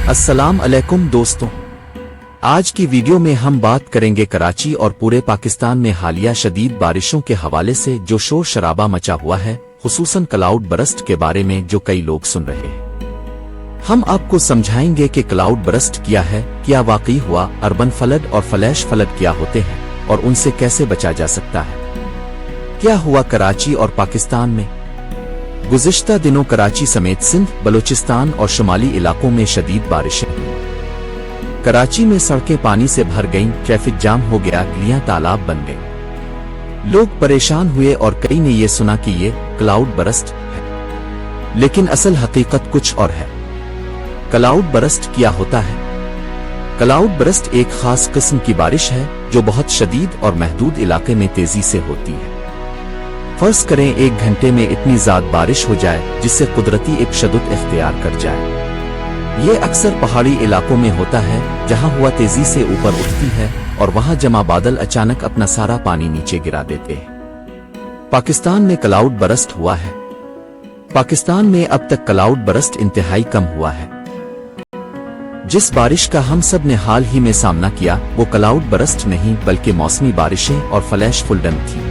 अस्सलाम अलैकुम दोस्तों, आज की वीडियो में हम बात करेंगे कराची और पूरे पाकिस्तान में हालिया शदीद बारिशों के हवाले से जो शोर शराबा मचा हुआ है, खुसूसन क्लाउड बरस्ट के बारे में जो कई लोग सुन रहे हैं। हम आपको समझाएंगे कि क्लाउड बरस्ट क्या है, क्या वाकई हुआ, अर्बन फ्लड और फ्लैश फ्लड क्या होते हैं और उनसे कैसे बचा जा सकता है। क्या हुआ कराची और पाकिस्तान में? गुज़िश्ता दिनों कराची समेत सिंध, बलूचिस्तान और शुमाली इलाकों में शदीद बारिशें हुई। कराची में सड़कें पानी से भर गईं, ट्रैफिक जाम हो गया, गलियां तालाब बन गईं। लोग परेशान हुए और कई ने ये सुना कि ये क्लाउड बरस्ट है, लेकिन असल हकीकत कुछ और है। क्लाउड बरस्ट क्या होता है? क्लाउड बरस्ट एक खास किस्म की बारिश है जो बहुत शदीद और महदूद इलाके में तेजी से होती है। फर्ज करें 1 घंटे में इतनी ज्यादा बारिश हो जाए जिससे कुदरती एक शदत इख्तियार कर जाए। ये अक्सर पहाड़ी इलाकों में होता है जहां हवा तेजी से ऊपर उठती है और वहां जमा बादल अचानक अपना सारा पानी नीचे गिरा देते हैं। पाकिस्तान में क्लाउड बरस्ट हुआ है। पाकिस्तान में अब तक क्लाउड बरस्ट इंतहाई कम हुआ है। जिस बारिश का हम सब ने हाल ही में सामना किया वो क्लाउड बरस्ट नहीं बल्कि मौसमी बारिशें और फ्लैश फ्लड थी।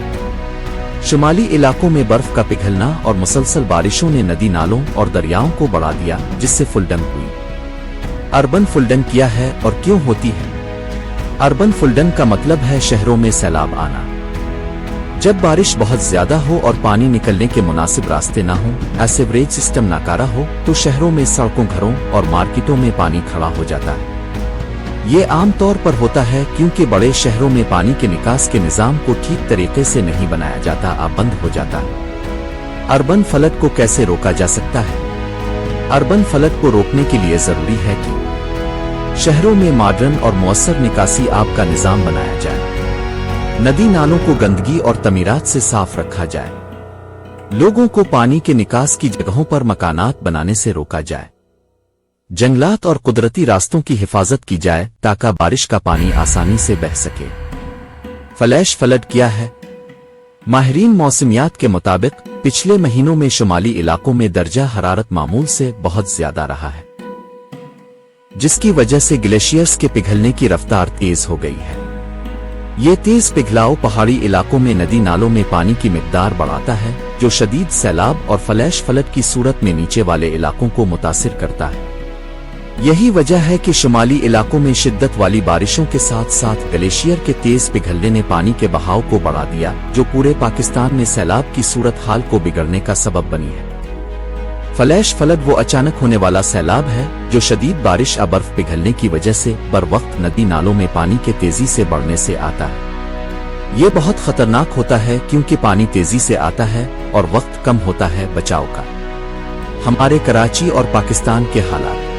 शुमाली इलाकों में बर्फ का पिघलना और मुसलसल बारिशों ने नदी नालों और दरियाओं को बढ़ा दिया जिससे फ्लड हुई। अर्बन फ्लड क्या है और क्यों होती है? अर्बन फ्लड का मतलब है शहरों में सैलाब आना। जब बारिश बहुत ज्यादा हो और पानी निकलने के मुनासिब रास्ते ना हो, सीवरेज सिस्टम नाकारा हो, तो शहरों में सड़कों, घरों और मार्केटों में पानी खड़ा हो जाता है। ये आम तौर पर होता है क्योंकि बड़े शहरों में पानी के निकास के निजाम को ठीक तरीके से नहीं बनाया जाता, बंद हो जाता है। अर्बन फ्लड को कैसे रोका जा सकता है? अर्बन फ्लड को रोकने के लिए जरूरी है कि शहरों में मॉडर्न और मौसर निकासी आब का निजाम बनाया जाए, नदी नालों को गंदगी और तमीरात से साफ रखा जाए, लोगों को पानी के निकास की जगहों पर मकानात बनाने से रोका जाए, जंगलात और कुदरती रास्तों की हिफाजत की जाए ताकि बारिश का पानी आसानी से बह सके। फ्लैश फ्लड क्या है? माहिरीन मौसमियात के मुताबिक पिछले महीनों में शुमाली इलाकों में दर्जा हरारत मामूल से बहुत ज्यादा रहा है, जिसकी वजह से ग्लेशियर्स के पिघलने की रफ्तार तेज हो गई है। ये तेज पिघलाव पहाड़ी इलाकों में नदी नालों में पानी की मिकदार बढ़ाता है जो शदीद सैलाब और फ्लैश फ्लड की सूरत में नीचे वाले इलाकों को मुतासिर करता है। यही वजह है कि शुमाली इलाकों में शिद्दत वाली बारिशों के साथ साथ ग्लेशियर के तेज पिघलने ने पानी के बहाव को बढ़ा दिया, जो पूरे पाकिस्तान में सैलाब की सूरत हाल को बिगड़ने का सबब बनी है। फ्लैश फ्लड वो अचानक होने वाला सैलाब है जो शदीद बारिश या बर्फ पिघलने की वजह से बर वक्त नदी नालों में पानी के तेजी से बढ़ने से आता है। ये बहुत खतरनाक होता है क्योंकि पानी तेजी से आता है और वक्त कम होता है बचाव का। हमारे कराची और पाकिस्तान के हालात।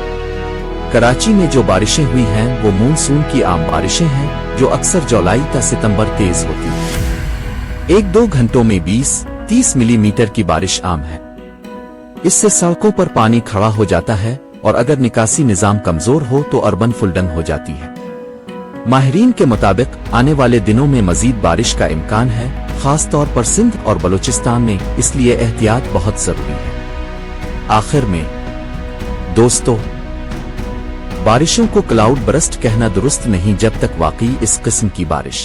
कराची में जो बारिशें हुई हैं वो मानसून की आम बारिशें हैं जो अक्सर जुलाई ta सितंबर तेज होती हैं। 1-2 घंटों में 20-30 मिलीमीटर की बारिश आम है। इससे सड़कों पर पानी खड़ा हो जाता है और अगर निकासी निजाम कमजोर हो तो अर्बन फ्लड हो जाती है। माहिरीन के मुताबिक आने वाले दिनों में मजीद बारिश का इम्कान है, खास तौर पर सिंध और बलूचिस्तान में, इसलिए एहतियात बहुत जरूरी है। आखिर में दोस्तों, बारिशों को क्लाउड बरस्ट कहना दुरुस्त नहीं जब तक वाकई इस किस्म की बारिश